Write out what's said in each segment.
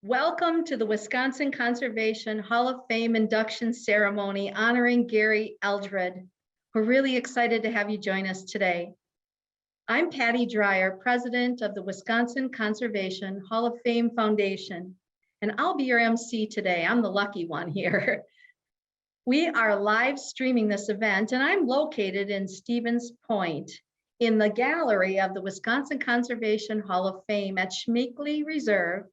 Welcome to the Wisconsin Conservation Hall of Fame induction ceremony honoring Gary Eldred. We're really excited to have you join us today. I'm Patty Dreyer, president of the Wisconsin Conservation Hall of Fame Foundation, and I'll be your MC today. I'm the lucky one here. We are live streaming this event, and I'm located in Stevens Point in the gallery of the Wisconsin Conservation Hall of Fame at Schmeeckley Reserve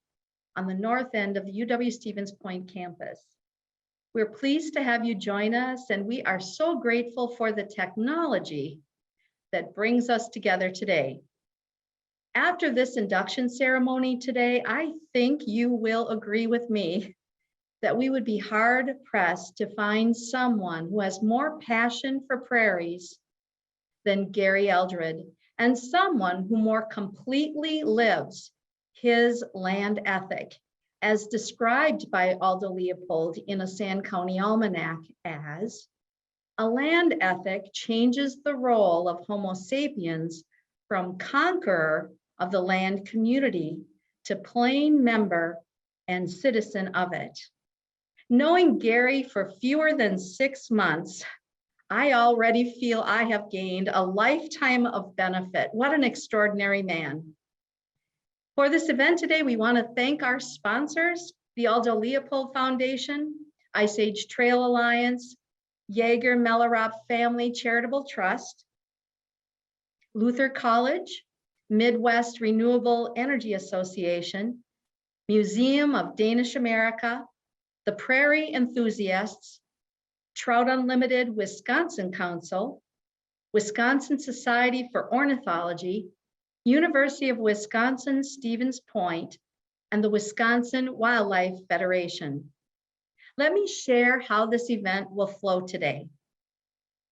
on the north end of the UW-Stevens Point campus. We're pleased to have you join us, and we are so grateful for the technology that brings us together today. After this induction ceremony today, I think you will agree with me that we would be hard-pressed to find someone who has more passion for prairies than Gary Eldred, and someone who more completely lives his land ethic, as described by Aldo Leopold in a Sand County Almanac as, a land ethic changes the role of Homo sapiens from conqueror of the land community to plain member and citizen of it. Knowing Gary for fewer than 6 months, I already feel I have gained a lifetime of benefit. What an extraordinary man. For this event today, we want to thank our sponsors, the Aldo Leopold Foundation, Ice Age Trail Alliance, Jaeger Mellerup Family Charitable Trust, Luther College, Midwest Renewable Energy Association, Museum of Danish America, the Prairie Enthusiasts, Trout Unlimited Wisconsin Council, Wisconsin Society for Ornithology, University of Wisconsin Stevens Point, and the Wisconsin Wildlife Federation. Let me share how this event will flow today.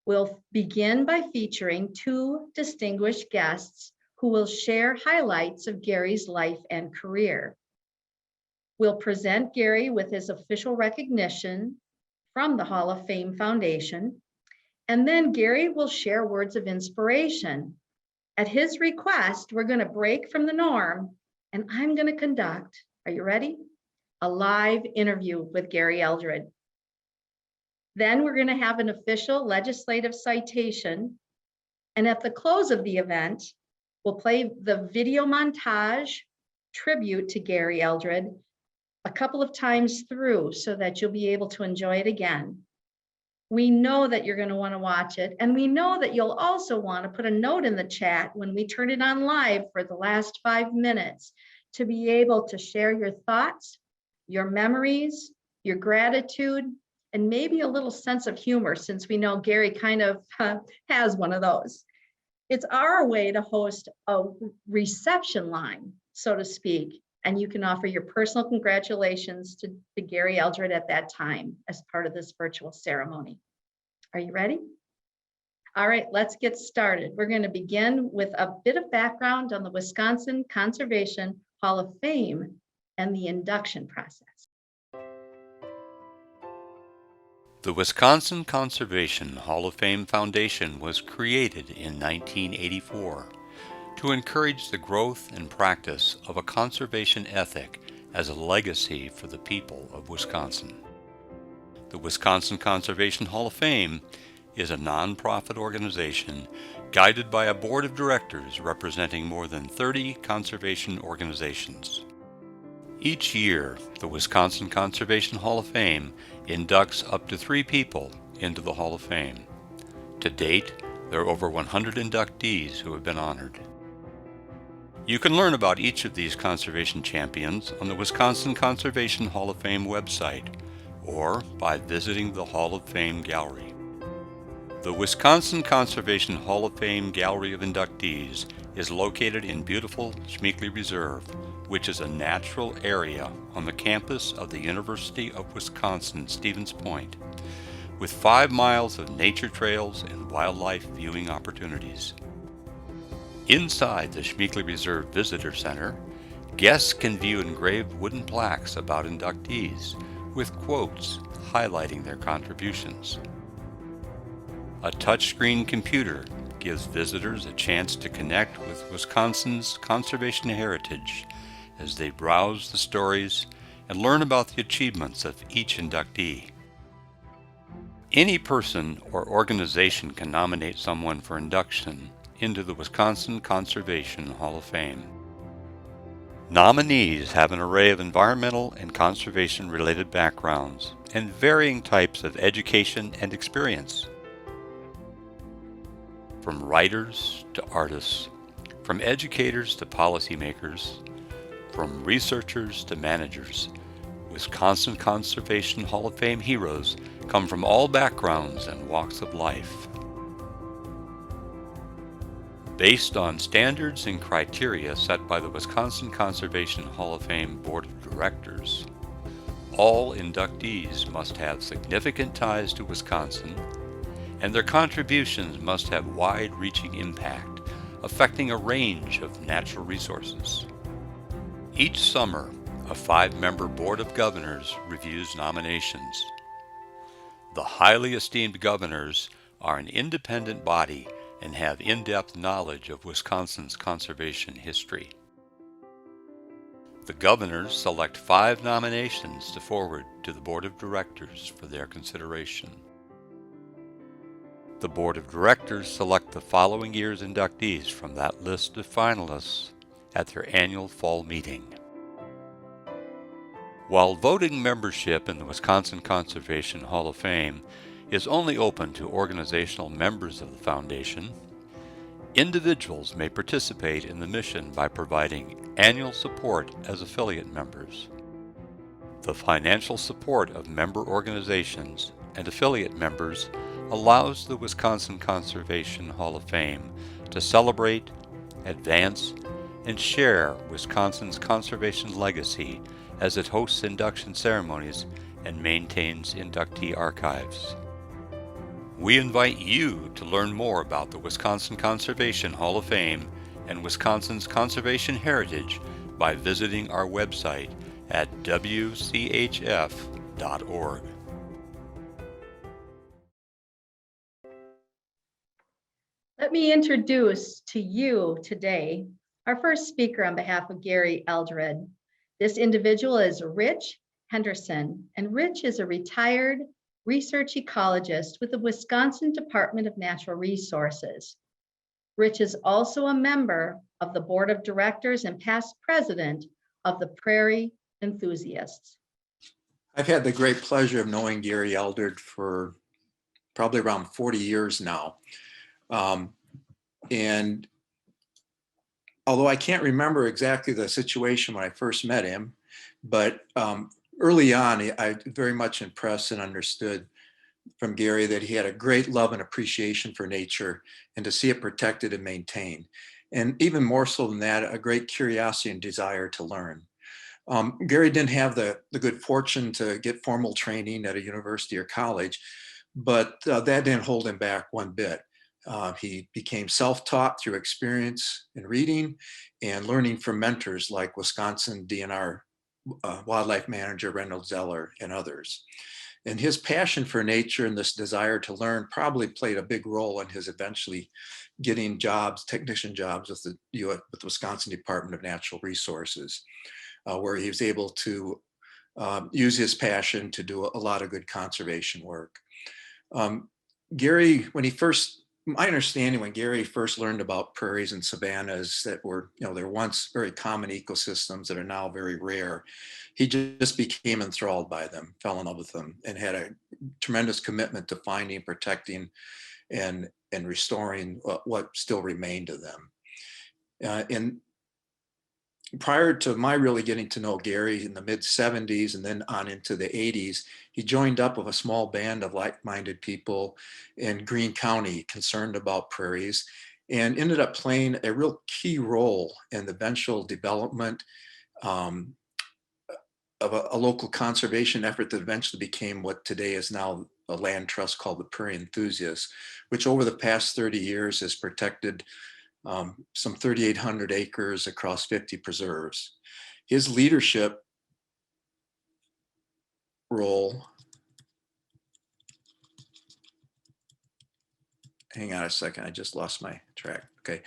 We'll begin by featuring 2 distinguished guests who will share highlights of Gary's life and career. We'll present Gary with his official recognition from the Hall of Fame Foundation, and then Gary will share words of inspiration. At his request, we're going to break from the norm, and I'm going to conduct, are you ready? A live interview with Gary Eldred. Then we're going to have an official legislative citation, and at the close of the event, we'll play the video montage tribute to Gary Eldred a couple of times through so that you'll be able to enjoy it again. We know that you're going to want to watch it, and we know that you'll also want to put a note in the chat when we turn it on live for the last 5 minutes to be able to share your thoughts, your memories, your gratitude, and maybe a little sense of humor, since we know Gary kind of has one of those. It's our way to host a reception line, so to speak, and you can offer your personal congratulations to Gary Eldred at that time as part of this virtual ceremony. Are you ready? All right, let's get started. We're going to begin with a bit of background on the Wisconsin Conservation Hall of Fame and the induction process. The Wisconsin Conservation Hall of Fame Foundation was created in 1984 to encourage the growth and practice of a conservation ethic as a legacy for the people of Wisconsin. The Wisconsin Conservation Hall of Fame is a nonprofit organization guided by a board of directors representing more than 30 conservation organizations. Each year, the Wisconsin Conservation Hall of Fame inducts up to 3 people into the Hall of Fame. To date, there are over 100 inductees who have been honored. You can learn about each of these conservation champions on the Wisconsin Conservation Hall of Fame website or by visiting the Hall of Fame Gallery. The Wisconsin Conservation Hall of Fame Gallery of Inductees is located in beautiful Schmeeckley Reserve, which is a natural area on the campus of the University of Wisconsin Stevens Point, with 5 miles of nature trails and wildlife viewing opportunities. Inside the Schmeeckley Reserve Visitor Center, guests can view engraved wooden plaques about inductees with quotes highlighting their contributions. A touchscreen computer gives visitors a chance to connect with Wisconsin's conservation heritage as they browse the stories and learn about the achievements of each inductee. Any person or organization can nominate someone for induction into the Wisconsin Conservation Hall of Fame. Nominees have an array of environmental and conservation-related backgrounds and varying types of education and experience. From writers to artists, from educators to policymakers, from researchers to managers, Wisconsin Conservation Hall of Fame heroes come from all backgrounds and walks of life. Based on standards and criteria set by the Wisconsin Conservation Hall of Fame Board of Directors, all inductees must have significant ties to Wisconsin, and their contributions must have wide-reaching impact, affecting a range of natural resources. Each summer, a 5-member Board of Governors reviews nominations. The highly esteemed governors are an independent body and have in-depth knowledge of Wisconsin's conservation history. The governors select 5 nominations to forward to the Board of Directors for their consideration. The Board of Directors select the following year's inductees from that list of finalists at their annual fall meeting. While voting membership in the Wisconsin Conservation Hall of Fame is only open to organizational members of the foundation, individuals may participate in the mission by providing annual support as affiliate members. The financial support of member organizations and affiliate members allows the Wisconsin Conservation Hall of Fame to celebrate, advance, and share Wisconsin's conservation legacy as it hosts induction ceremonies and maintains inductee archives. We invite you to learn more about the Wisconsin Conservation Hall of Fame and Wisconsin's conservation heritage by visiting our website at wchf.org. Let me introduce to you today our first speaker on behalf of Gary Eldred. This individual is Rich Henderson, and Rich is a retired research ecologist with the Wisconsin Department of Natural Resources. Rich is also a member of the Board of Directors and past president of the Prairie Enthusiasts. I've had the great pleasure of knowing Gary Eldred for probably around 40 years now. And although I can't remember exactly the situation when I first met him, but early on, I very much impressed and understood from Gary that he had a great love and appreciation for nature and to see it protected and maintained. And even more so than that, a great curiosity and desire to learn. Gary didn't have the good fortune to get formal training at a university or college, but that didn't hold him back one bit. He became self-taught through experience in reading and learning from mentors like Wisconsin DNR wildlife manager Reynolds Zeller and others. And his passion for nature and this desire to learn probably played a big role in his eventually getting jobs, technician jobs with the Wisconsin Department of Natural Resources, where he was able to use his passion to do a lot of good conservation work. Gary, my understanding when Gary first learned about prairies and savannas that were, they're once very common ecosystems that are now very rare, he just became enthralled by them, fell in love with them, and had a tremendous commitment to finding, protecting, and restoring what still remained of them. And prior to my really getting to know Gary in the mid 70s and then on into the 80s, he joined up with a small band of like-minded people in Greene County concerned about prairies and ended up playing a real key role in the eventual development of a local conservation effort that eventually became what today is now a land trust called the Prairie Enthusiasts, which over the past 30 years has protected some 3,800 acres across 50 preserves. His leadership role, hang on a second, I just lost my track. Okay.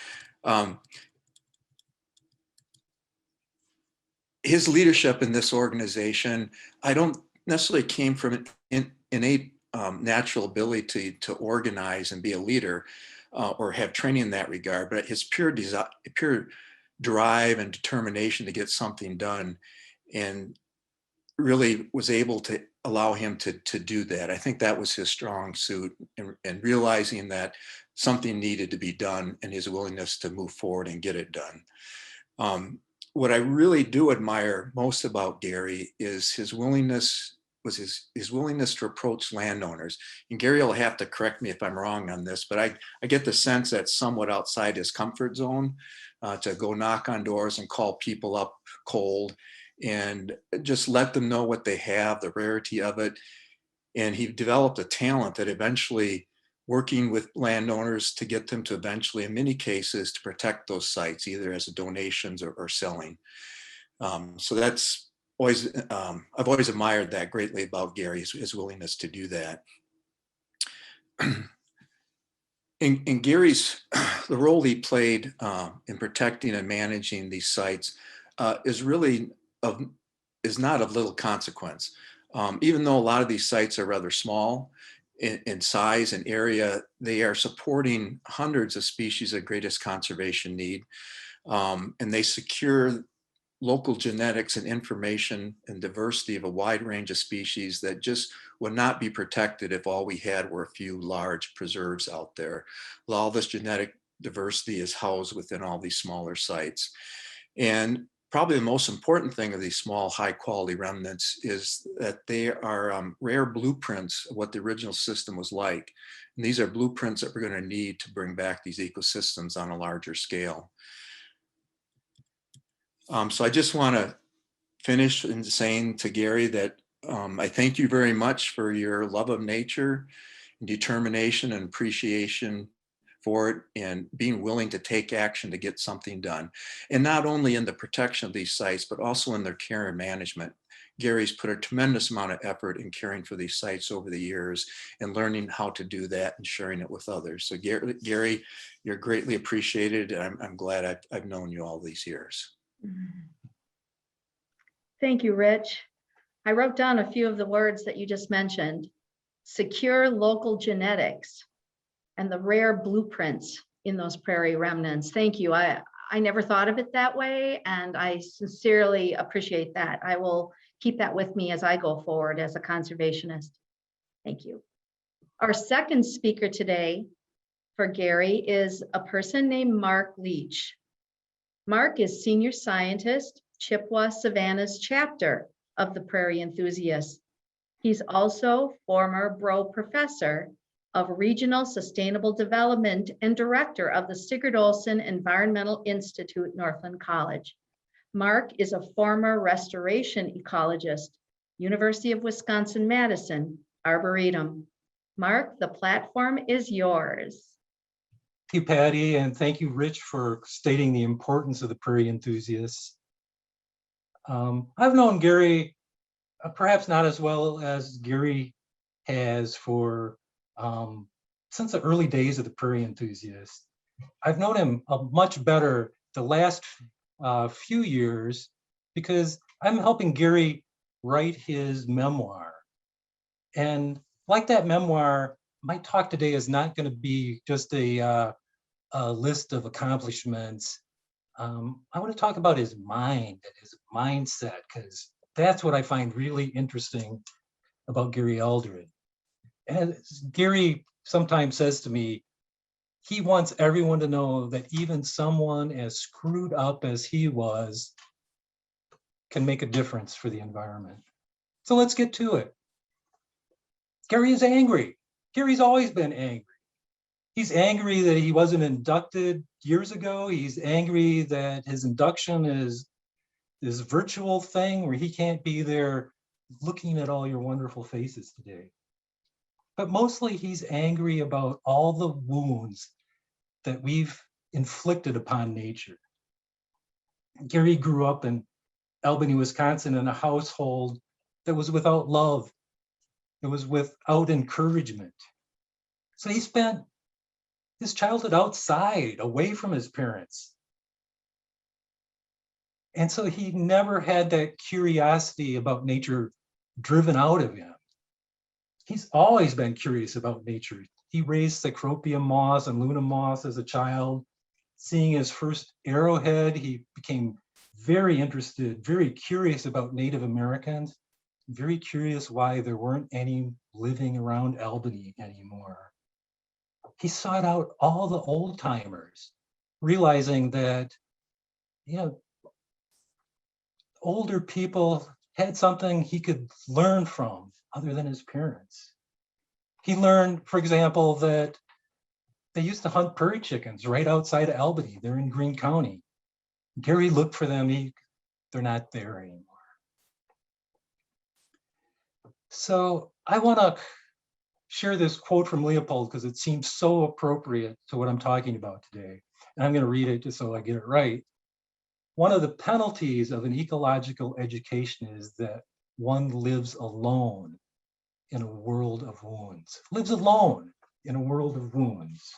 his leadership in this organization, I don't necessarily came from an innate natural ability to organize and be a leader or have training in that regard, but his pure drive and determination to get something done, and really was able to allow him to do that. I think that was his strong suit, and realizing that something needed to be done and his willingness to move forward and get it done. What I really do admire most about Gary is his willingness to approach landowners. And Gary will have to correct me if I'm wrong on this, but I get the sense that's somewhat outside his comfort zone, to go knock on doors and call people up cold and just let them know what they have, the rarity of it. And he developed a talent that eventually, working with landowners to get them to eventually, in many cases, to protect those sites, either as donations or selling. So that's always, I've always admired that greatly about Gary, his willingness to do that. In Gary's, the role he played in protecting and managing these sites is not of little consequence. Even though a lot of these sites are rather small in size and area, they are supporting hundreds of species of greatest conservation need. And they secure local genetics and information and diversity of a wide range of species that just would not be protected if all we had were a few large preserves out there. All this genetic diversity is housed within all these smaller sites. And probably the most important thing of these small, high quality remnants is that they are rare blueprints of what the original system was like. And these are blueprints that we're going to need to bring back these ecosystems on a larger scale. So I just want to finish in saying to Gary that I thank you very much for your love of nature, and determination and appreciation for it, and being willing to take action to get something done. And not only in the protection of these sites, but also in their care and management. Gary's put a tremendous amount of effort in caring for these sites over the years and learning how to do that and sharing it with others. So Gary, you're greatly appreciated. And I'm glad I've known you all these years. Thank you, Rich. I wrote down a few of the words that you just mentioned: secure local genetics and the rare blueprints in those prairie remnants. Thank you. I never thought of it that way, and I sincerely appreciate that. I will keep that with me as I go forward as a conservationist. Thank you. Our second speaker today for Gary is a person named Mark Leach. Mark is senior scientist, Chippewa Savannah's chapter of the Prairie Enthusiasts. He's also former Bro professor of Regional Sustainable Development and director of the Sigurd Olson Environmental Institute, Northland College. Mark is a former restoration ecologist, University of Wisconsin-Madison, Arboretum. Mark, the platform is yours. Thank you, Patty, and thank you, Rich, for stating the importance of the Prairie Enthusiasts. I've known Gary, perhaps not as well as Gary has, for since the early days of the Prairie Enthusiasts. I've known him much better the last few years because I'm helping Gary write his memoir. And like that memoir, my talk today is not going to be just a list of accomplishments. I want to talk about his mind and his mindset, because that's what I find really interesting about Gary Eldred. And Gary sometimes says to me, he wants everyone to know that even someone as screwed up as he was can make a difference for the environment. So let's get to it. Gary is angry. Gary's always been angry. He's angry that he wasn't inducted years ago. He's angry that his induction is this virtual thing where he can't be there looking at all your wonderful faces today. But mostly he's angry about all the wounds that we've inflicted upon nature. Gary grew up in Albany, Wisconsin, in a household that was without love. It was without encouragement. So he spent his childhood outside, away from his parents. And so he never had that curiosity about nature driven out of him. He's always been curious about nature. He raised Cecropia moths and Luna moths as a child. Seeing his first arrowhead, he became very interested, very curious about Native Americans, very curious why there weren't any living around Albany anymore. He sought out all the old timers, realizing that, you know, older people had something he could learn from other than his parents. He learned, for example, that they used to hunt prairie chickens right outside of Albany. They're in Greene County. Gary looked for them. They're not there anymore. So I want to share this quote from Leopold because it seems so appropriate to what I'm talking about today. And I'm going to read it just so I get it right. One of the penalties of an ecological education is that one lives alone in a world of wounds. Lives alone in a world of wounds.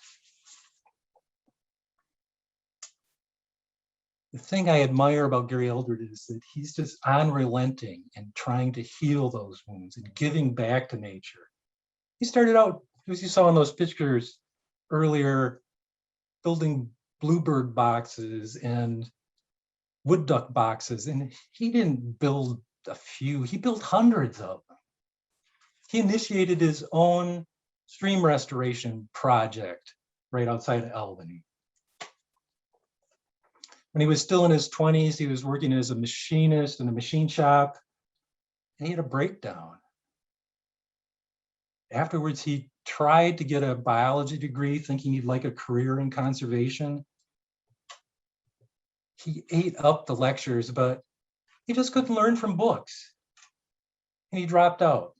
The thing I admire about Gary Eldred is that he's just unrelenting in trying to heal those wounds and giving back to nature. He started out, as you saw in those pictures earlier, building bluebird boxes and wood duck boxes, and he didn't build a few, he built hundreds of them. He initiated his own stream restoration project right outside of Albany. When he was still in his 20s, he was working as a machinist in a machine shop, and he had a breakdown. Afterwards, he tried to get a biology degree, thinking he'd like a career in conservation. He ate up the lectures, but he just couldn't learn from books, and he dropped out.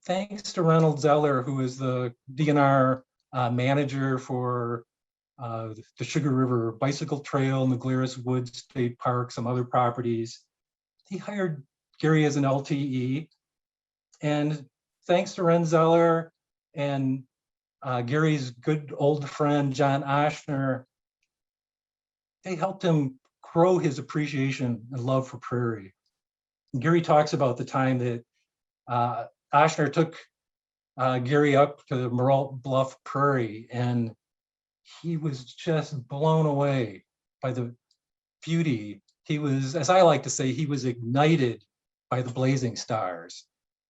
Thanks to Ronald Zeller, who is the DNR manager for the Sugar River Bicycle Trail, Naglaris Woods State Park, some other properties, he hired Gary as an LTE. And thanks to Ren Zeller and Gary's good old friend, John Oshner, they helped him grow his appreciation and love for prairie. And Gary talks about the time that Oshner took Gary up to the Moralt Bluff Prairie, and he was just blown away by the beauty. He was, as I like to say, he was ignited by the blazing stars.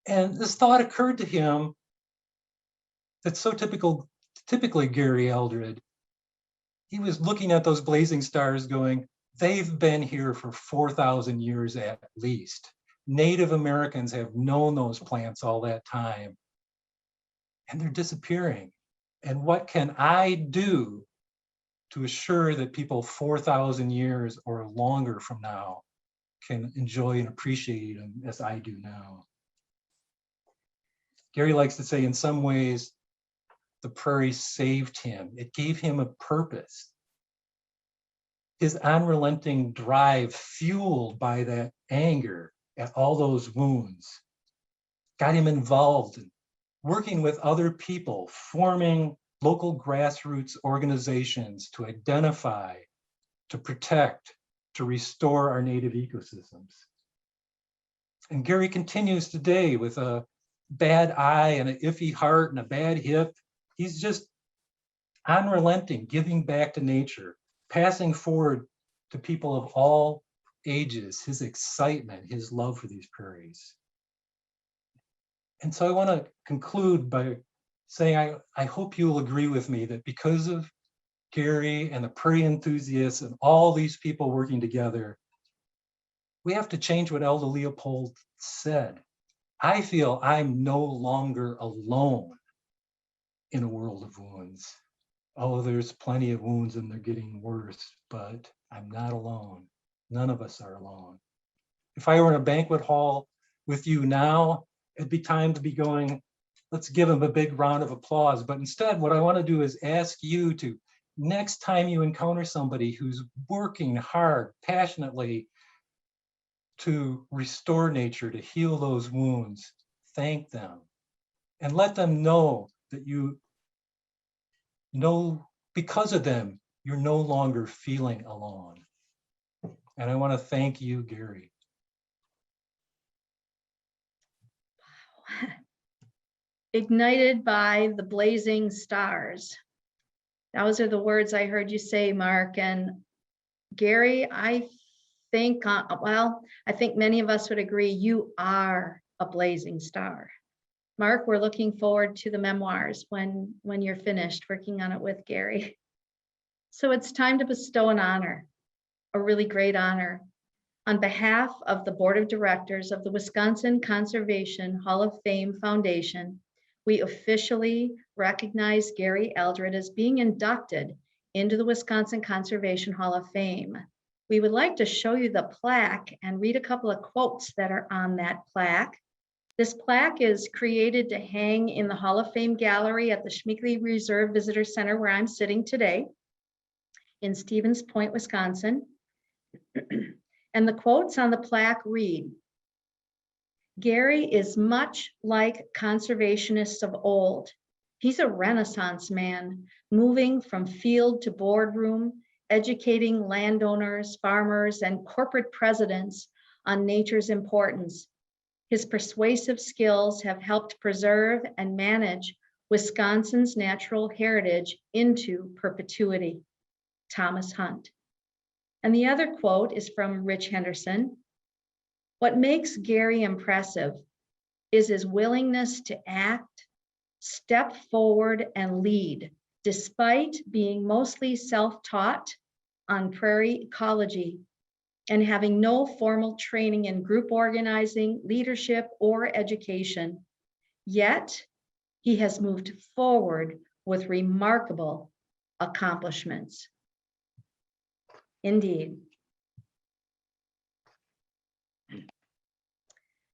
And this thought occurred to him that's so typically Gary Eldred. He was looking at those blazing stars going, they've been here for 4,000 years at least. Native Americans have known those plants all that time, and they're disappearing. And what can I do to assure that people 4,000 years or longer from now can enjoy and appreciate them as I do now? Gary likes to say, in some ways, the prairie saved him. It gave him a purpose. His unrelenting drive, fueled by that anger at all those wounds, got him involved in working with other people, forming local grassroots organizations to identify, to protect, to restore our native ecosystems. And Gary continues today with a bad eye and an iffy heart and a bad hip. He's just unrelenting, giving back to nature, passing forward to people of all ages his excitement, his love for these prairies. And so I want to conclude by saying I hope you'll agree with me that because of Gary and the prairie enthusiasts and all these people working together, we have to change what Elder Leopold said. I feel I'm no longer alone in a world of wounds. Oh, there's plenty of wounds and they're getting worse, but I'm not alone. None of us are alone. If I were in a banquet hall with you now, it'd be time to be going, let's give him a big round of applause. But instead, what I want to do is ask you to, next time you encounter somebody who's working hard, passionately to restore nature, to heal those wounds, thank them and let them know that you know because of them, you're no longer feeling alone. And I want to thank you, Gary. Ignited by the blazing stars. Those are the words I heard you say, Mark. And Gary, I think, I think many of us would agree you are a blazing star. Mark, we're looking forward to the memoirs when you're finished working on it with Gary. So it's time to bestow an honor, a really great honor. On behalf of the Board of Directors of the Wisconsin Conservation Hall of Fame Foundation, we officially recognize Gary Eldred as being inducted into the Wisconsin Conservation Hall of Fame. We would like to show you the plaque and read a couple of quotes that are on that plaque. This plaque is created to hang in the Hall of Fame gallery at the Schmeeckley Reserve Visitor Center, where I'm sitting today in Stevens Point, Wisconsin. And the quotes on the plaque read, "Gary is much like conservationists of old. He's a Renaissance man, moving from field to boardroom, educating landowners, farmers, and corporate presidents on nature's importance. His persuasive skills have helped preserve and manage Wisconsin's natural heritage into perpetuity." Thomas Hunt. And the other quote is from Rich Henderson. "What makes Gary impressive is his willingness to act, step forward, and lead, despite being mostly self-taught on prairie ecology and having no formal training in group organizing, leadership, or education. Yet, he has moved forward with remarkable accomplishments." Indeed.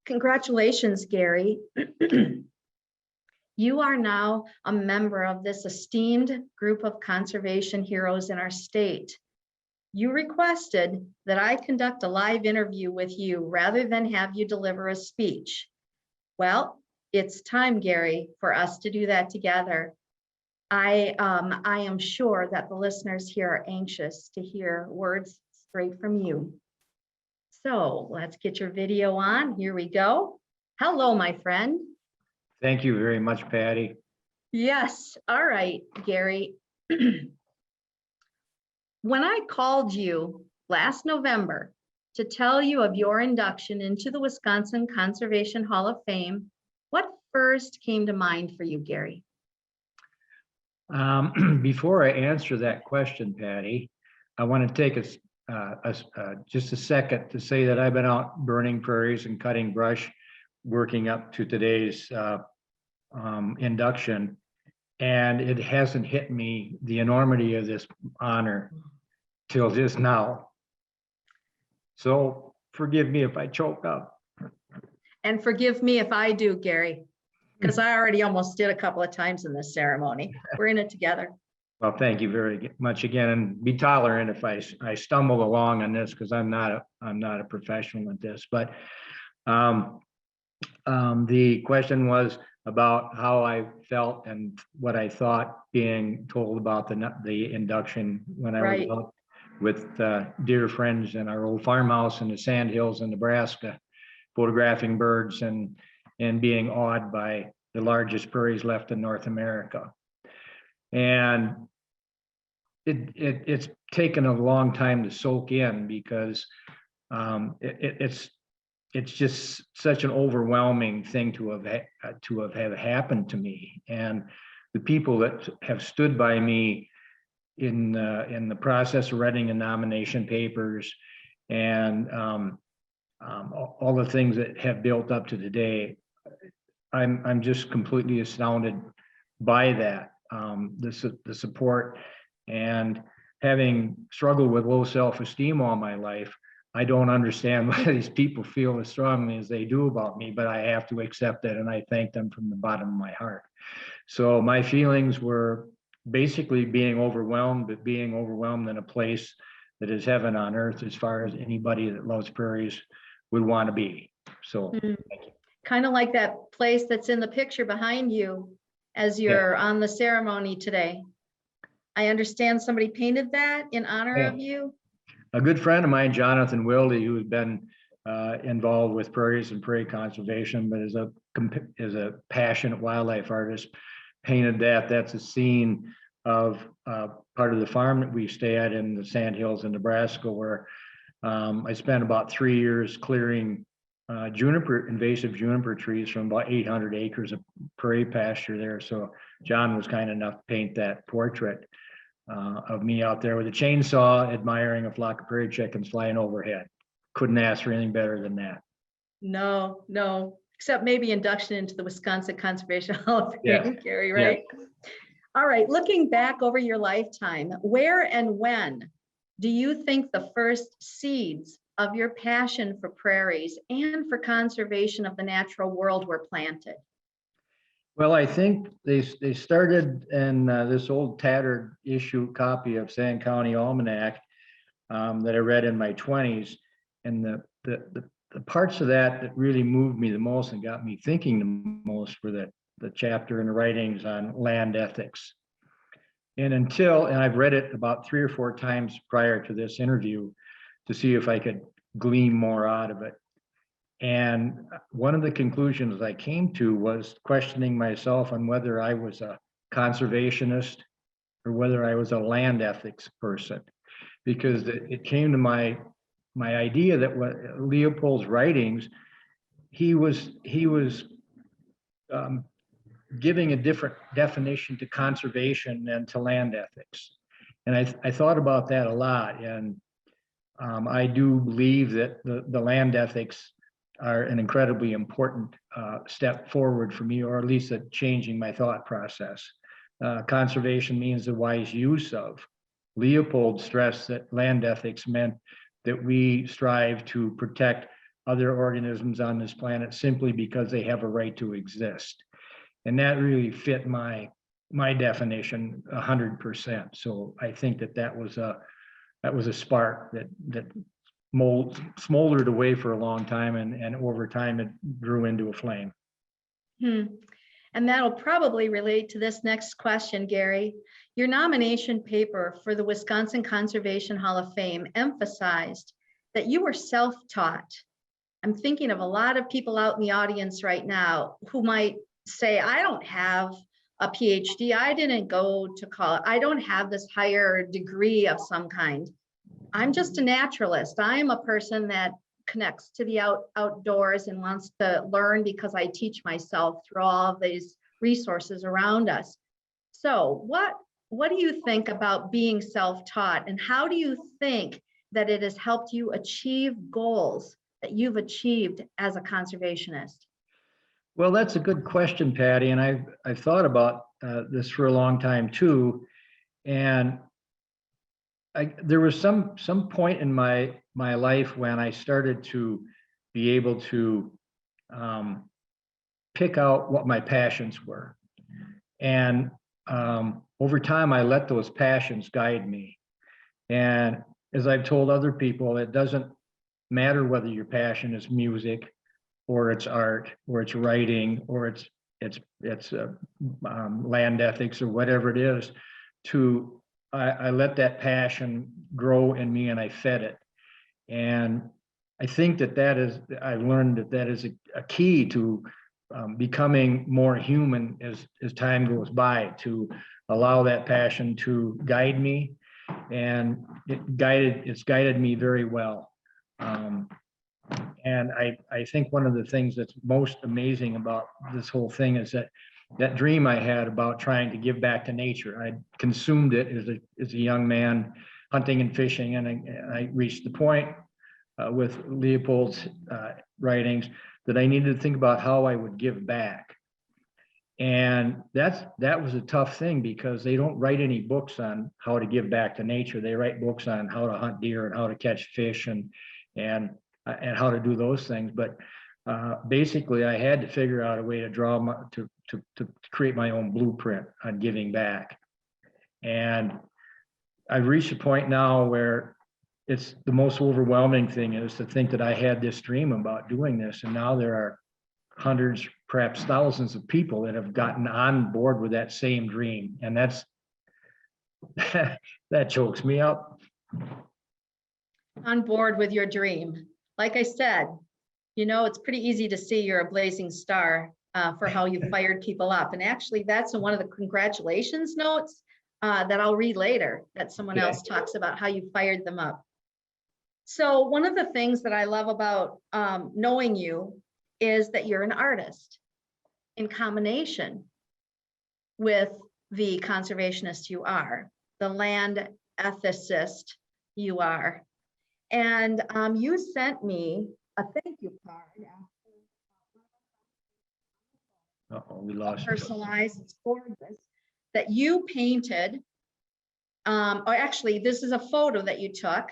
Congratulations, Gary. You are now a member of this esteemed group of conservation heroes in our state. You requested that I conduct a live interview with you rather than have you deliver a speech. Well, it's time, Gary, for us to do that together. I am sure that the listeners here are anxious to hear words straight from you. So let's get your video on. Here we go. Hello, my friend. Thank you very much, Patty. Yes. All right, Gary. When I called you last November to tell you of your induction into the Wisconsin Conservation Hall of Fame, what first came to mind for you, Gary? Before I answer that question, Patty, I want to take just a second to say that I've been out burning prairies and cutting brush, working up to today's induction, and it hasn't hit me the enormity of this honor till just now. So forgive me if I choke up. And forgive me if I do, Gary, because I already almost did a couple of times in this ceremony. We're in it together. Well, thank you very much again, and be tolerant if I stumble along on this, because I'm not a professional at this. But the question was about how I felt and what I thought being told about the induction when I was out with dear friends in our old farmhouse in the Sandhills in Nebraska, photographing birds and being awed by the largest prairies left in North America. And it's taken a long time to soak in, because it's just such an overwhelming thing to have happened to me. And the people that have stood by me in the process of writing the nomination papers and all the things that have built up to today, I'm just completely astounded by that, the support. And having struggled with low self-esteem all my life, I don't understand why these people feel as strongly as they do about me, but I have to accept it, and I thank them from the bottom of my heart. So my feelings were basically being overwhelmed, but being overwhelmed in a place that is heaven on earth as far as anybody that loves prairies would want to be. So thank you. Kind of like that place that's in the picture behind you as you're on the ceremony today. I understand somebody painted that in honor Yeah. of you. A good friend of mine, Jonathan Wilde, who has been involved with prairies and prairie conservation, but is a passionate wildlife artist, painted that. That's a scene of part of the farm that we stay at in the Sandhills in Nebraska, where I spent about 3 years clearing invasive juniper trees from about 800 acres of prairie pasture there. So John was kind enough to paint that portrait of me out there with a chainsaw, admiring a flock of prairie chickens flying overhead. Couldn't ask for anything better than that. No, no, except maybe induction into the Wisconsin Conservation Hall of Yeah. Fame, Gary, right? All right, looking back over your lifetime, where and when do you think the first seeds of your passion for prairies and for conservation of the natural world were planted? Well, I think they started in this old tattered issue copy of Sand County Almanac that I read in my 20s, and the parts of that really moved me the most and got me thinking the most were the chapter in the writings on land ethics. And I've read it about 3 or 4 times prior to this interview to see if I could glean more out of it. And one of the conclusions I came to was questioning myself on whether I was a conservationist or whether I was a land ethics person, because it came to my idea that what Leopold's writings, he was giving a different definition to conservation and to land ethics. And I thought about that a lot. And I do believe that the land ethics are an incredibly important step forward for me, or at least at changing my thought process. Conservation means the wise use of. Leopold stressed that land ethics meant that we strive to protect other organisms on this planet simply because they have a right to exist. And that really fit my definition 100%. So I think that was a spark that smoldered away for a long time, and over time it grew into a flame. And that'll probably relate to this next question, Gary. Your nomination paper for the Wisconsin Conservation Hall of Fame emphasized that you were self-taught. I'm thinking of a lot of people out in the audience right now who might say, I don't have a PhD, I didn't go to college, I don't have this higher degree of some kind. I'm just a naturalist. I am a person that connects to the outdoors and wants to learn because I teach myself through all of these resources around us. So what do you think about being self-taught, and how do you think that it has helped you achieve goals that you've achieved as a conservationist? Well, that's a good question, Patty. And I've thought about this for a long time too. And there was some point in my life when I started to be able to pick out what my passions were. And over time, I let those passions guide me. And as I've told other people, it doesn't matter whether your passion is music, or it's art, or it's writing, or it's land ethics, or whatever it is. I let that passion grow in me, and I fed it. And I think I've learned that is a key to becoming more human as time goes by, to allow that passion to guide me. And it's guided me very well. And I think one of the things that's most amazing about this whole thing is that dream I had about trying to give back to nature. I consumed it as a young man, hunting and fishing, and I reached the point with Leopold's writings that I needed to think about how I would give back. And that was a tough thing, because they don't write any books on how to give back to nature. They write books on how to hunt deer and how to catch fish and how to do those things. But basically, I had to figure out a way to to create my own blueprint on giving back. And I've reached a point now where it's the most overwhelming thing is to think that I had this dream about doing this, and now there are hundreds, perhaps thousands of people that have gotten on board with that same dream. And that's that chokes me up. On board with your dream. Like I said, you know, it's pretty easy to see you're a blazing star for how you fired people up. And actually, that's in one of the congratulations notes that I'll read later, that someone Okay. else talks about how you fired them up. So one of the things that I love about knowing you is that you're an artist in combination with the conservationist you are, the land ethicist you are. And you sent me a thank you card. Uh-oh, we lost you. Personalized, it's gorgeous, that you painted. Or actually, this is a photo that you took.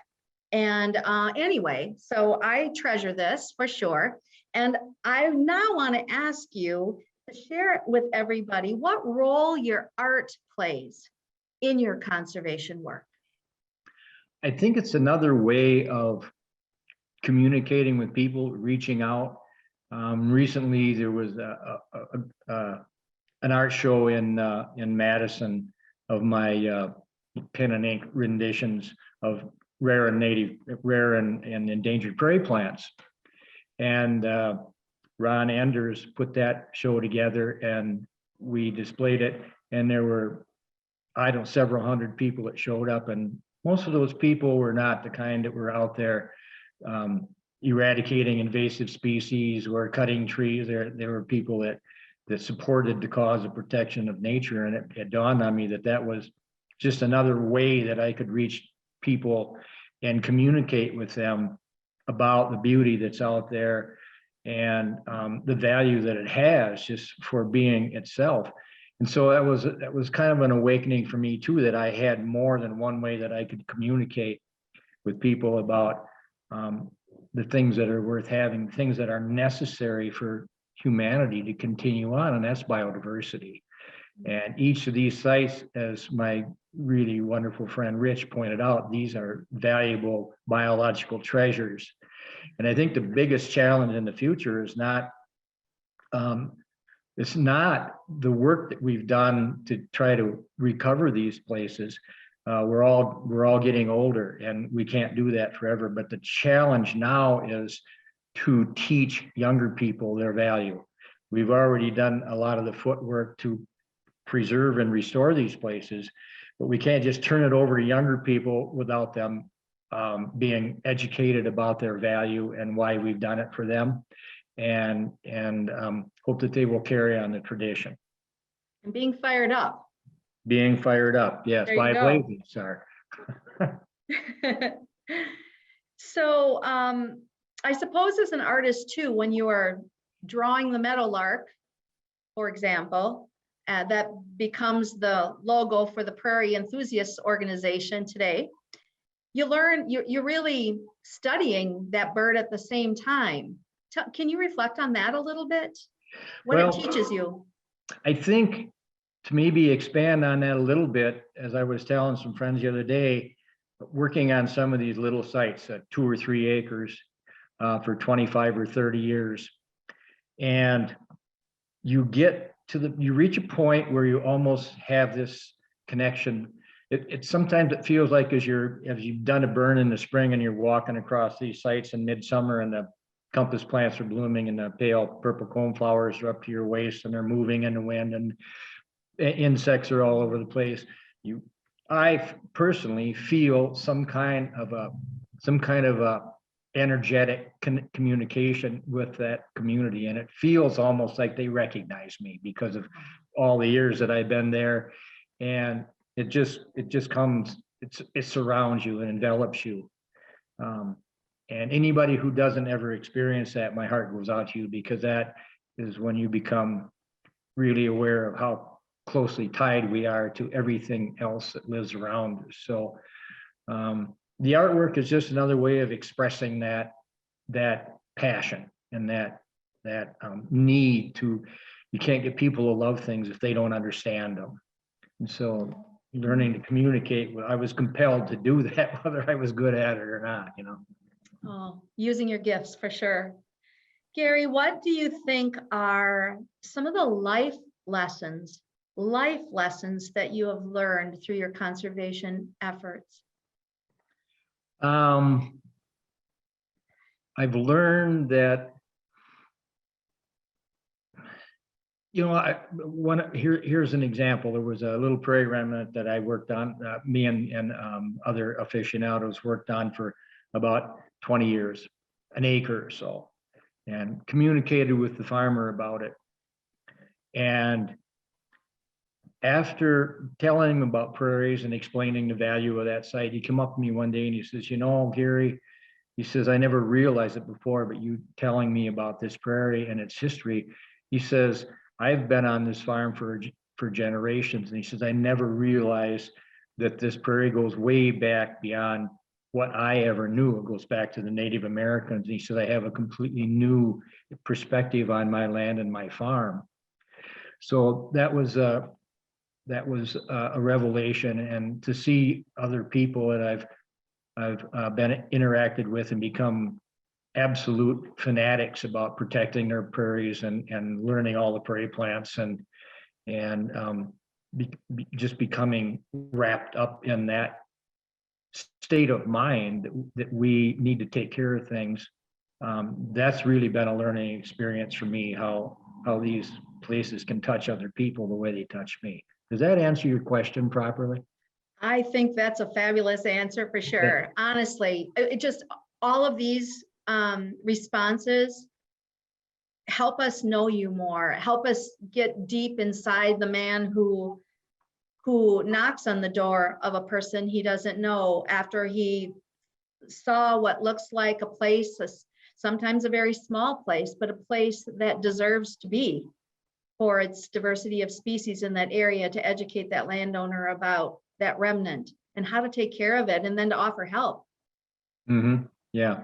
And anyway, so I treasure this for sure. And I now want to ask you to share it with everybody what role your art plays in your conservation work. I think it's another way of communicating with people, reaching out. Recently, there was an art show in Madison of my pen and ink renditions of rare and endangered prairie plants. And Ron Anders put that show together, and we displayed it. And there were, I don't know, several hundred people that showed up, and most of those people were not the kind that were out there eradicating invasive species or cutting trees. There were people that supported the cause of protection of nature. And it dawned on me that that was just another way that I could reach people and communicate with them about the beauty that's out there and the value that it has just for being itself. And so that was kind of an awakening for me too, that I had more than one way that I could communicate with people about the things that are worth having, things that are necessary for humanity to continue on, and that's biodiversity. And each of these sites, as my really wonderful friend Rich pointed out, these are valuable biological treasures. And I think the biggest challenge in the future is not it's not the work that we've done to try to recover these places. We're all getting older, and we can't do that forever. But the challenge now is to teach younger people their value. We've already done a lot of the footwork to preserve and restore these places, but we can't just turn it over to younger people without them being educated about their value and why we've done it for them, and hope that they will carry on the tradition. And being fired up. Being fired up, yes, There you by a go. blazing star. So I suppose as an artist too, when you are drawing the meadowlark, for example, that becomes the logo for the Prairie Enthusiasts organization today, you learn, you're really studying that bird at the same time. Can you reflect on that a little bit? What it teaches you? I think to maybe expand on that a little bit, as I was telling some friends the other day, working on some of these little sites at 2 or 3 acres for 25 or 30 years. And you get to you reach a point where you almost have this connection. It sometimes it feels like as you've done a burn in the spring and you're walking across these sites in midsummer and the compass plants are blooming and the pale purple cone flowers are up to your waist and they're moving in the wind and insects are all over the place. I personally feel some kind of a energetic communication with that community, and it feels almost like they recognize me because of all the years that I've been there, and it just comes, it surrounds you and envelops you. And anybody who doesn't ever experience that, my heart goes out to you, because that is when you become really aware of how closely tied we are to everything else that lives around us. So the artwork is just another way of expressing that passion and that need to. You can't get people to love things if they don't understand them. And so learning to communicate, I was compelled to do that, whether I was good at it or not, you know. Oh, using your gifts for sure. Gary, what do you think are some of the life lessons life lessons that you have learned through your conservation efforts? I've learned that, here's an example. There was a little prairie remnant that I worked on, me and other aficionados worked on for about 20 years, an acre or so, and communicated with the farmer about it. And after telling him about prairies and explaining the value of that site, he came up to me one day and he says, Gary, he says, I never realized it before, but you telling me about this prairie and its history, he says, I've been on this farm for generations. And he says, I never realized that this prairie goes way back beyond what I ever knew. It goes back to the Native Americans. And he said, I have a completely new perspective on my land and my farm. So that was a revelation. And to see other people that I've been interacted with and become absolute fanatics about protecting their prairies and learning all the prairie plants and just becoming wrapped up in that state of mind that we need to take care of things. That's really been a learning experience for me, how these places can touch other people the way they touch me. Does that answer your question properly? I think that's a fabulous answer for sure. Honestly, it just, all of these responses help us know you more, help us get deep inside the man who knocks on the door of a person he doesn't know after he saw what looks like a place, sometimes a very small place, but a place that deserves to be for its diversity of species in that area, to educate that landowner about that remnant and how to take care of it, and then to offer help. Mm-hmm. Yeah.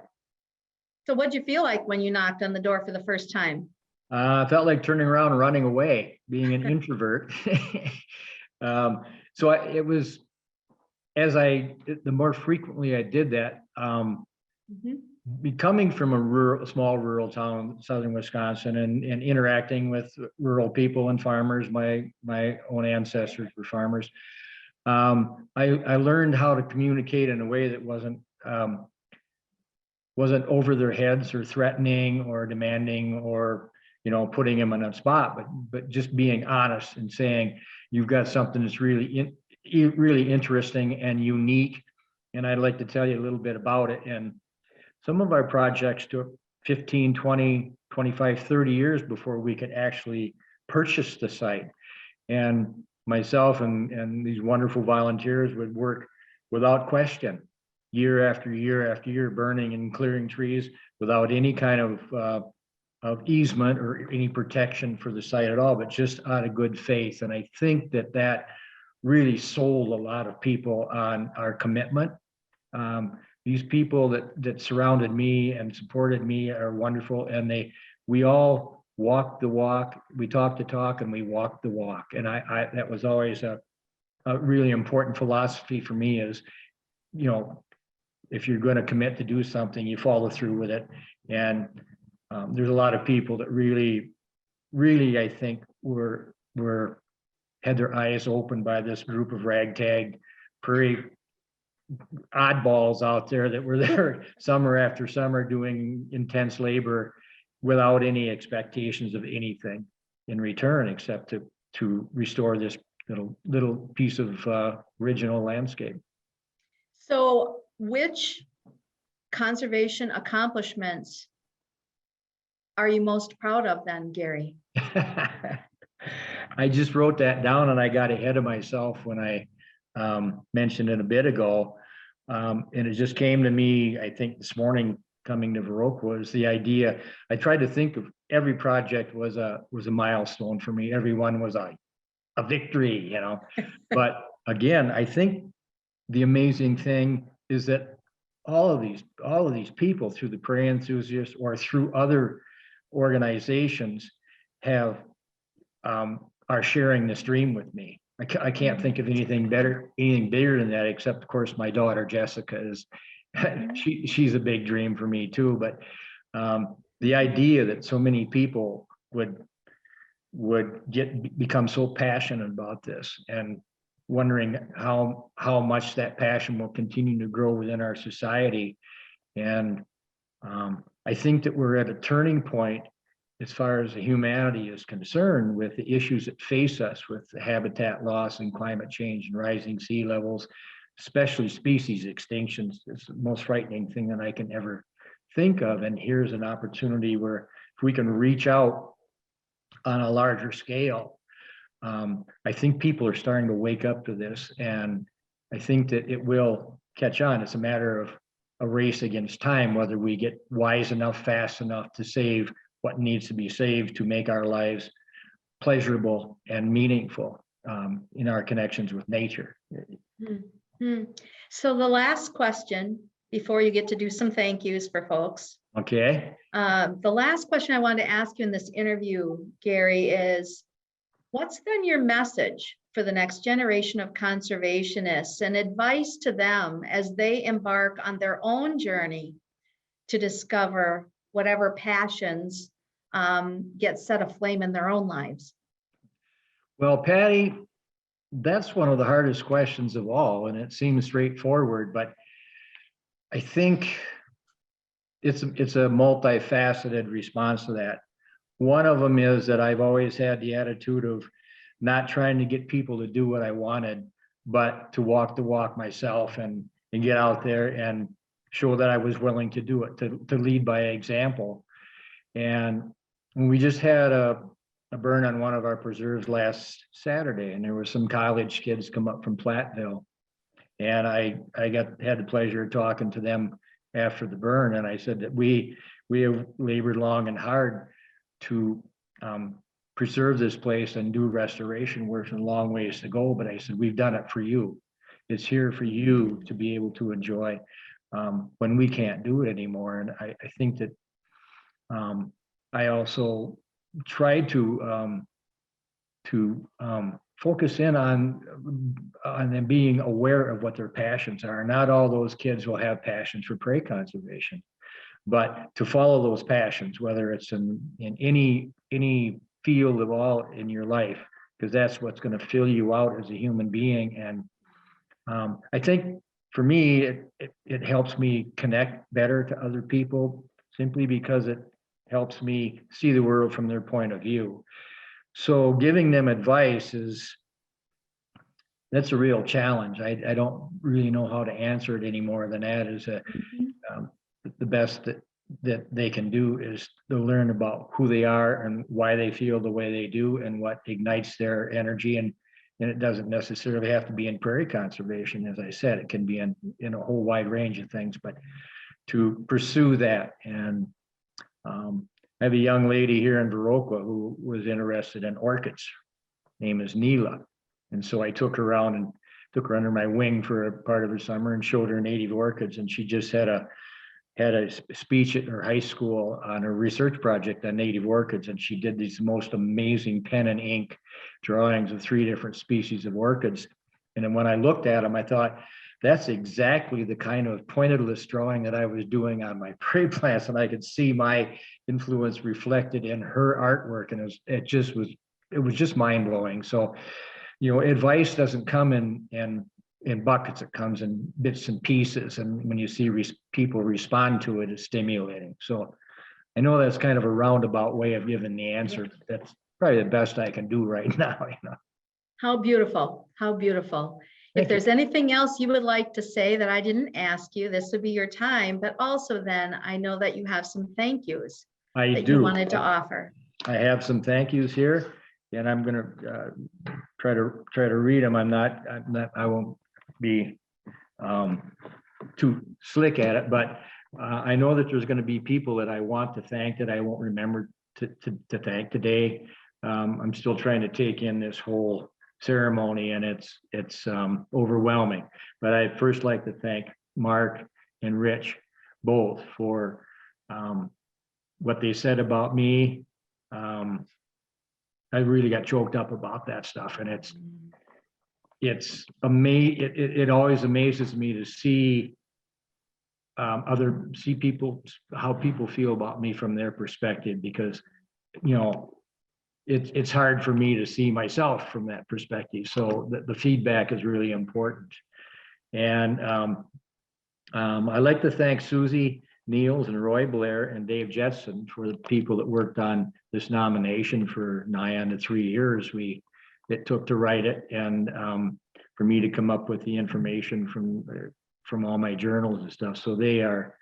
So what'd you feel like when you knocked on the door for the first time? I felt like turning around and running away, being an introvert. So it was, the more frequently I did that, coming from a small rural town, southern Wisconsin, and interacting with rural people and farmers, my own ancestors were farmers. I learned how to communicate in a way that wasn't over their heads or threatening or demanding or putting them on a spot, but just being honest and saying, you've got something that's really interesting and unique, and I'd like to tell you a little bit about it. And some of our projects took 15, 20, 25, 30 years before we could actually purchase the site. And myself and these wonderful volunteers would work without question, year after year after year, burning and clearing trees without any kind of easement or any protection for the site at all, but just out of good faith. And I think that really sold a lot of people on our commitment. These people that surrounded me and supported me are wonderful, and we all walk the walk, we talk the talk, and we walk the walk. And I that was always a really important philosophy for me, is, if you're going to commit to do something, you follow through with it. And there's a lot of people that really, I think, had their eyes opened by this group of ragtag prairie oddballs out there that were there summer after summer doing intense labor without any expectations of anything in return except to restore this little piece of original landscape. So which conservation accomplishments are you most proud of then, Gary? I just wrote that down and I got ahead of myself when I mentioned it a bit ago. And it just came to me, I think this morning coming to Viroqua, was the idea. I tried to think of every project was a milestone for me. Everyone was a victory, But again, I think the amazing thing is that all of these people, through the prairie enthusiasts or through other organizations, are sharing this dream with me. I can't think of anything bigger than that, except of course my daughter Jessica is. She's a big dream for me too. But the idea that so many people would would become so passionate about this, and wondering how much that passion will continue to grow within our society. And I think that we're at a turning point as far as the humanity is concerned, with the issues that face us with the habitat loss and climate change and rising sea levels, especially species extinctions. It's the most frightening thing that I can ever think of. And here's an opportunity where if we can reach out on a larger scale, I think people are starting to wake up to this, and I think that it will catch on. It's a matter of a race against time, whether we get wise enough, fast enough to save what needs to be saved to make our lives pleasurable and meaningful in our connections with nature. Hmm. So the last question, before you get to do some thank yous for folks. Okay. The last question I wanted to ask you in this interview, Gary, is what's then your message for the next generation of conservationists and advice to them as they embark on their own journey to discover whatever passions get set aflame in their own lives? Well, Patty, that's one of the hardest questions of all, and it seems straightforward, but I think it's a multifaceted response to that. One of them is that I've always had the attitude of not trying to get people to do what I wanted, but to walk the walk myself and get out there and show that I was willing to do it, to lead by example. And we just had a burn on one of our preserves last Saturday, and there were some college kids come up from Platteville, and I had the pleasure of talking to them after the burn, and I said that we have labored long and hard to preserve this place and do restoration work, and a long ways to go, but I said we've done it for you. It's here for you to be able to enjoy when we can't do it anymore. And I think that I also try to focus in on them being aware of what their passions are. Not all those kids will have passions for prey conservation, but to follow those passions, whether it's in any field of all in your life, because that's what's going to fill you out as a human being. And I think for me, it helps me connect better to other people, simply because it helps me see the world from their point of view. So giving them advice that's a real challenge. I don't really know how to answer it any more than that. Is the best that they can do is to learn about who they are and why they feel the way they do and what ignites their energy. And it doesn't necessarily have to be in prairie conservation. As I said, it can be in a whole wide range of things, but to pursue that. And I have a young lady here in Viroqua who was interested in orchids. Name is Neela. And so I took her around and took her under my wing for a part of her summer and showed her native orchids. And she just had a speech at her high school on a research project on native orchids. And she did these most amazing pen and ink drawings of 3 different species of orchids. And then when I looked at them, I thought, that's exactly the kind of pointedless drawing that I was doing on my prairie plants. And I could see my influence reflected in her artwork. And it was just mind blowing. So, advice doesn't come in buckets. It comes in bits and pieces. And when you see people respond to it, it's stimulating. So I know that's kind of a roundabout way of giving the answer. That's probably the best I can do right now. How beautiful. How beautiful. If there's anything else you would like to say that I didn't ask you, this would be your time. But also then I know that you have some thank yous you wanted to offer. I have some thank yous here, and I'm going to try to read them. I won't be too slick at it, but I know that there's going to be people that I want to thank that I won't remember to thank today. I'm still trying to take in this whole ceremony, and it's overwhelming. But I'd first like to thank Mark and Rich both for what they said about me. I really got choked up about that stuff, and it's amazing. It always amazes me to see people, how people feel about me from their perspective, because it's hard for me to see myself from that perspective. So the feedback is really important. And I'd like to thank Susie Niels and Roy Blair and Dave Jetson for the people that worked on this nomination for nigh on to 3 years it took to write it, and for me to come up with the information from all my journals and stuff. So they are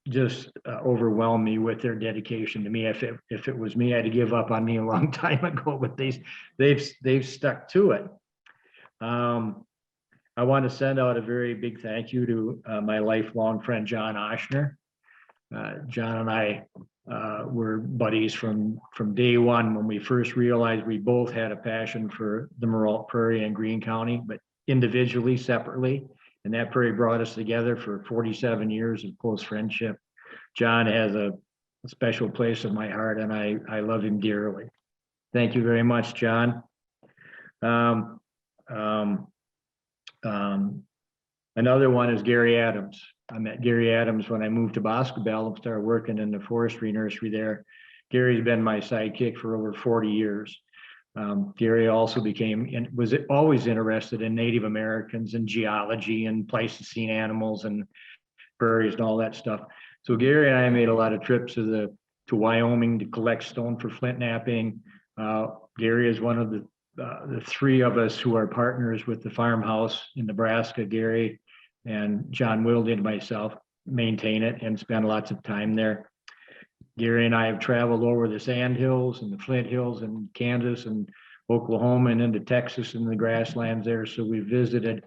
just overwhelm me with their dedication to me. If it was me, I'd give up on me a long time ago, but they've stuck to it. I want to send out a very big thank you to my lifelong friend, John Oshner. John and I were buddies from day one when we first realized we both had a passion for the Meralt Prairie and Greene County, but individually, separately. And that prairie brought us together for 47 years of close friendship. John has a special place in my heart, and I love him dearly. Thank you very much, John. Another one is Gary Adams. I met Gary Adams when I moved to Boscobel and started working in the forestry nursery there. Gary's been my sidekick for over 40 years. Gary also was always interested in Native Americans and geology and Pleistocene animals and prairies and all that stuff. So Gary and I made a lot of trips to Wyoming to collect stone for flint knapping. Gary is one of the three of us who are partners with the farmhouse in Nebraska. Gary and John Wilde and myself maintain it and spend lots of time there. Gary and I have traveled over the Sand Hills and the Flint Hills in Kansas and Oklahoma and into Texas and the grasslands there. So we visited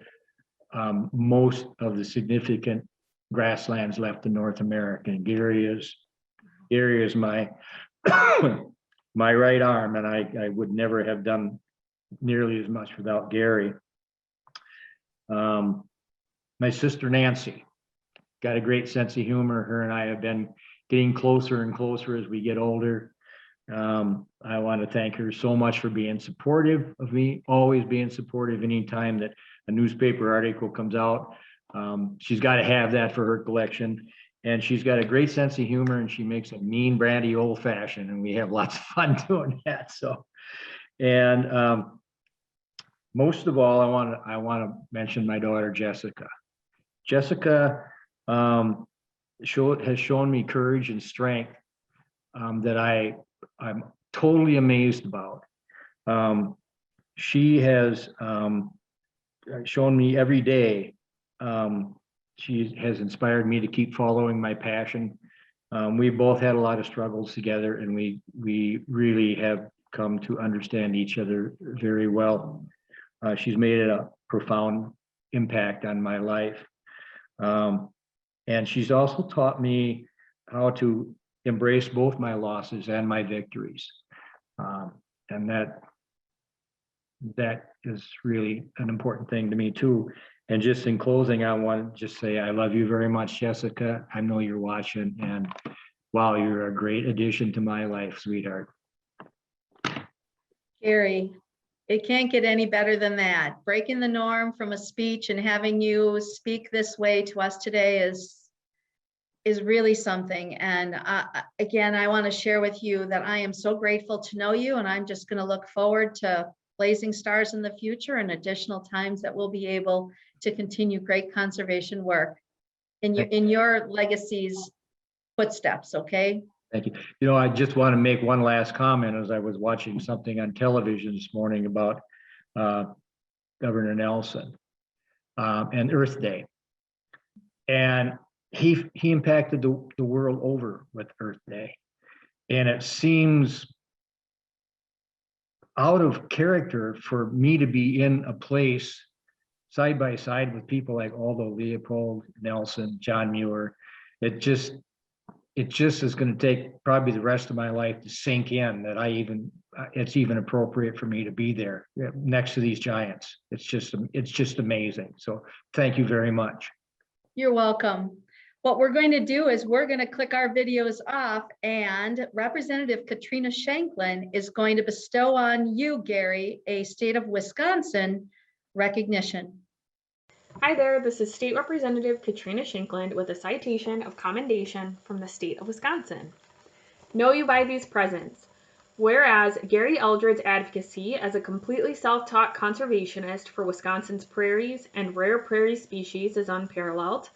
most of the significant grasslands left in North America. And Gary is my my right arm, and I would never have done nearly as much without Gary. My sister Nancy got a great sense of humor. Her and I have been getting closer and closer as we get older. I want to thank her so much for being supportive of me, always being supportive anytime that a newspaper article comes out. She's got to have that for her collection. And she's got a great sense of humor, and she makes a mean brandy old fashioned, and we have lots of fun doing that. So, and most of all, I want to mention my daughter, Jessica. Jessica has shown me courage and strength that I'm totally amazed about. She has shown me every day. She has inspired me to keep following my passion. We both had a lot of struggles together, and we really have come to understand each other very well. She's made a profound impact on my life. And she's also taught me how to embrace both my losses and my victories. And that is really an important thing to me too. And just in closing, I want to just say, I love you very much, Jessica. I know you're watching, and wow, you're a great addition to my life, sweetheart. Gary, it can't get any better than that. Breaking the norm from a speech and having you speak this way to us today is really something. And again, I want to share with you that I am so grateful to know you, and I'm just going to look forward to blazing stars in the future and additional times that we'll be able to continue great conservation work in your legacy's footsteps. Okay. Thank you. You know, I just want to make one last comment as I was watching something on television this morning about Governor Nelson and Earth Day. And he impacted the world over with Earth Day. And it seems out of character for me to be in a place side by side with people like Aldo Leopold, Nelson, John Muir. It just is going to take probably the rest of my life to sink in that it's even appropriate for me to be there next to these giants. It's just amazing. So thank you very much. You're welcome. What we're going to do is we're going to click our videos off, and Representative Katrina Shanklin is going to bestow on you, Gary, a state of Wisconsin recognition. Hi there, this is State Representative Katrina Shanklin with a citation of commendation from the state of Wisconsin. Know you by these presents. Whereas Gary Eldred's advocacy as a completely self-taught conservationist for Wisconsin's prairies and rare prairie species is unparalleled.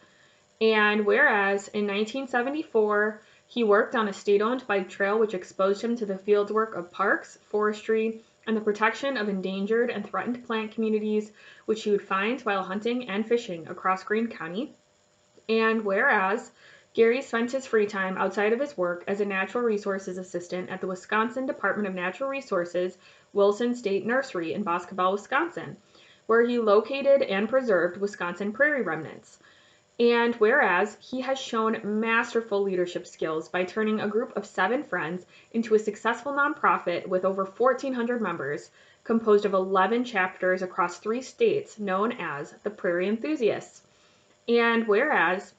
And whereas in 1974, he worked on a state-owned bike trail which exposed him to the fieldwork of parks, forestry, and the protection of endangered and threatened plant communities, which he would find while hunting and fishing across Greene County. And whereas Gary spent his free time outside of his work as a natural resources assistant at the Wisconsin Department of Natural Resources Wilson State Nursery in Boscobel, Wisconsin, where he located and preserved Wisconsin prairie remnants. And whereas he has shown masterful leadership skills by turning a group of 7 friends into a successful nonprofit with over 1,400 members, composed of 11 chapters across 3 states known as the Prairie Enthusiasts. And whereas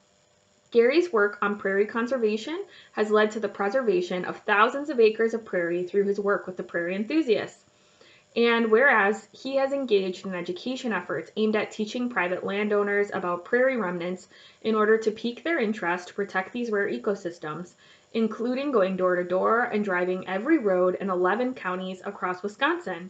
Gary's work on prairie conservation has led to the preservation of thousands of acres of prairie through his work with the Prairie Enthusiasts. And whereas he has engaged in education efforts aimed at teaching private landowners about prairie remnants in order to pique their interest to protect these rare ecosystems, including going door to door and driving every road in 11 counties across Wisconsin.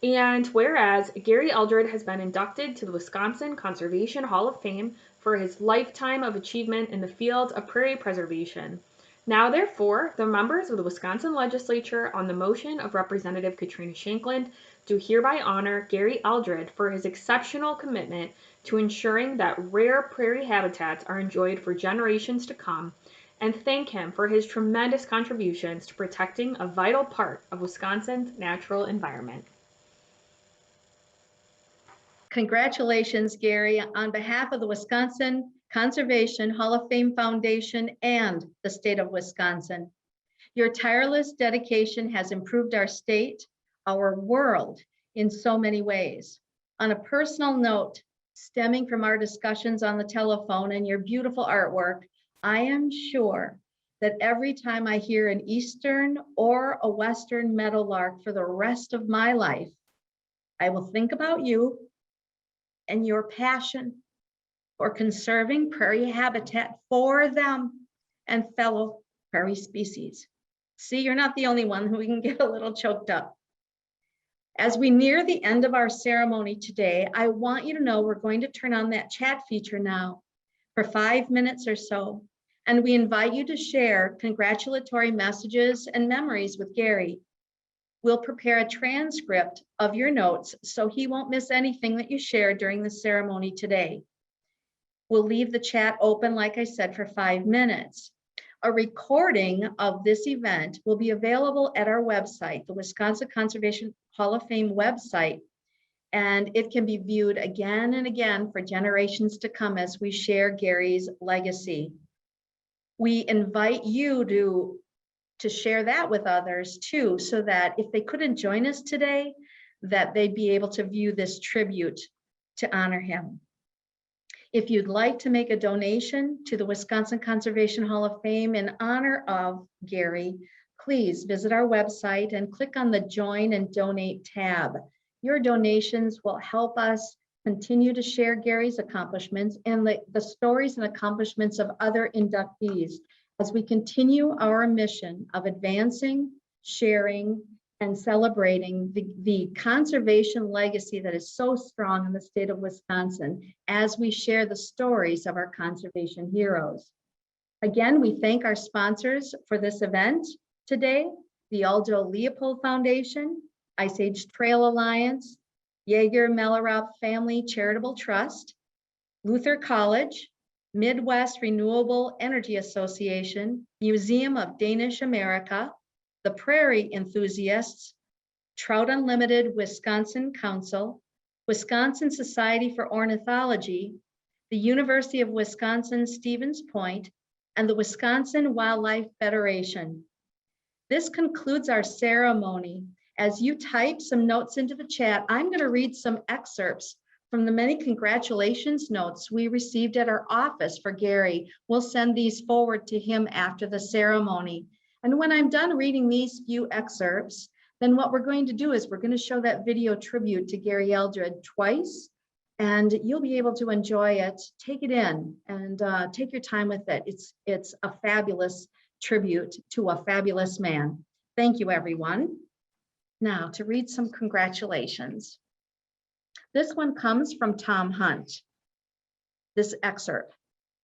And whereas Gary Eldred has been inducted to the Wisconsin Conservation Hall of Fame for his lifetime of achievement in the field of prairie preservation. Now, therefore, the members of the Wisconsin Legislature, on the motion of Representative Katrina Shankland, do hereby honor Gary Eldred for his exceptional commitment to ensuring that rare prairie habitats are enjoyed for generations to come, and thank him for his tremendous contributions to protecting a vital part of Wisconsin's natural environment. Congratulations, Gary, on behalf of the Wisconsin Conservation Hall of Fame Foundation and the state of Wisconsin. Your tireless dedication has improved our state, our world in so many ways. On a personal note, stemming from our discussions on the telephone and your beautiful artwork, I am sure that every time I hear an Eastern or a Western meadowlark for the rest of my life, I will think about you and your passion for conserving prairie habitat for them and fellow prairie species. See, you're not the only one who can get a little choked up. As we near the end of our ceremony today, I want you to know we're going to turn on that chat feature now for 5 minutes or so, and we invite you to share congratulatory messages and memories with Gary. We'll prepare a transcript of your notes so he won't miss anything that you share during the ceremony today. We'll leave the chat open, like I said, for 5 minutes. A recording of this event will be available at our website, the Wisconsin Conservation Hall of Fame website, and it can be viewed again and again for generations to come as we share Gary's legacy. We invite you to share that with others too, so that if they couldn't join us today, that they'd be able to view this tribute to honor him. If you'd like to make a donation to the Wisconsin Conservation Hall of Fame in honor of Gary, please visit our website and click on the Join and Donate tab. Your donations will help us continue to share Gary's accomplishments and the stories and accomplishments of other inductees as we continue our mission of advancing, sharing, and celebrating the conservation legacy that is so strong in the state of Wisconsin as we share the stories of our conservation heroes. Again, we thank our sponsors for this event today, the Aldo Leopold Foundation, Ice Age Trail Alliance, Jaeger Mellerup Family Charitable Trust, Luther College, Midwest Renewable Energy Association, Museum of Danish America, the Prairie Enthusiasts, Trout Unlimited Wisconsin Council, Wisconsin Society for Ornithology, the University of Wisconsin Stevens Point, and the Wisconsin Wildlife Federation. This concludes our ceremony. As you type some notes into the chat, I'm going to read some excerpts from the many congratulations notes we received at our office for Gary. We'll send these forward to him after the ceremony. And when I'm done reading these few excerpts, then what we're going to do is we're going to show that video tribute to Gary Eldred twice, and you'll be able to enjoy it, take it in, and take your time with it. It's a fabulous tribute to a fabulous man. Thank you, everyone. Now to read some congratulations. This one comes from Tom Hunt. This excerpt.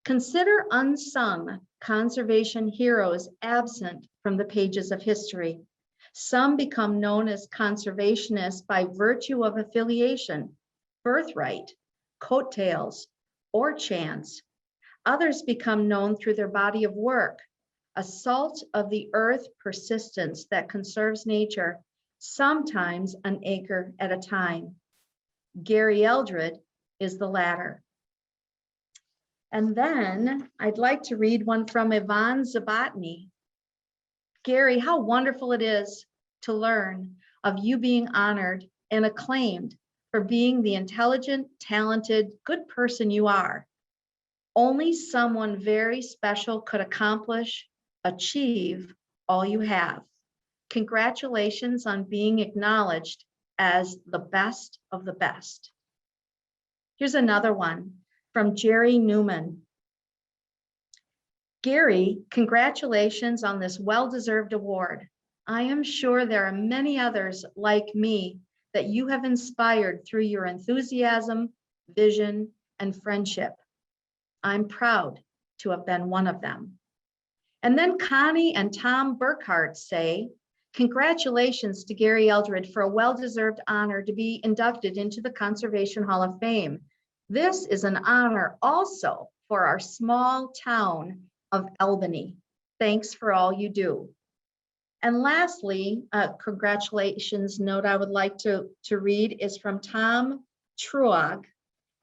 Consider unsung conservation heroes absent from the pages of history. Some become known as conservationists by virtue of affiliation, birthright, coattails, or chance. Others become known through their body of work, a salt of the earth persistence that conserves nature, sometimes an acre at a time. Gary Eldred is the latter. And then I'd like to read one from Ivan Zabatny. Gary, how wonderful it is to learn of you being honored and acclaimed for being the intelligent, talented, good person you are. Only someone very special could achieve all you have. Congratulations on being acknowledged as the best of the best. Here's another one from Jerry Newman. Gary, congratulations on this well-deserved award. I am sure there are many others like me that you have inspired through your enthusiasm, vision, and friendship. I'm proud to have been one of them. And then Connie and Tom Burkhart say, congratulations to Gary Eldred for a well-deserved honor to be inducted into the Conservation Hall of Fame. This is an honor also for our small town of Albany. Thanks for all you do. And lastly, a congratulations note I would like to read is from Tom Truog.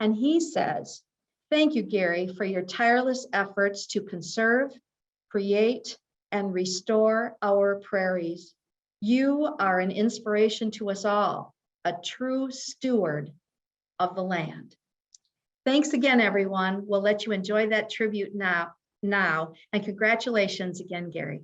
And he says, thank you, Gary, for your tireless efforts to conserve, create, and restore our prairies. You are an inspiration to us all, a true steward of the land. Thanks again, everyone. We'll let you enjoy that tribute now, and congratulations again, Gary.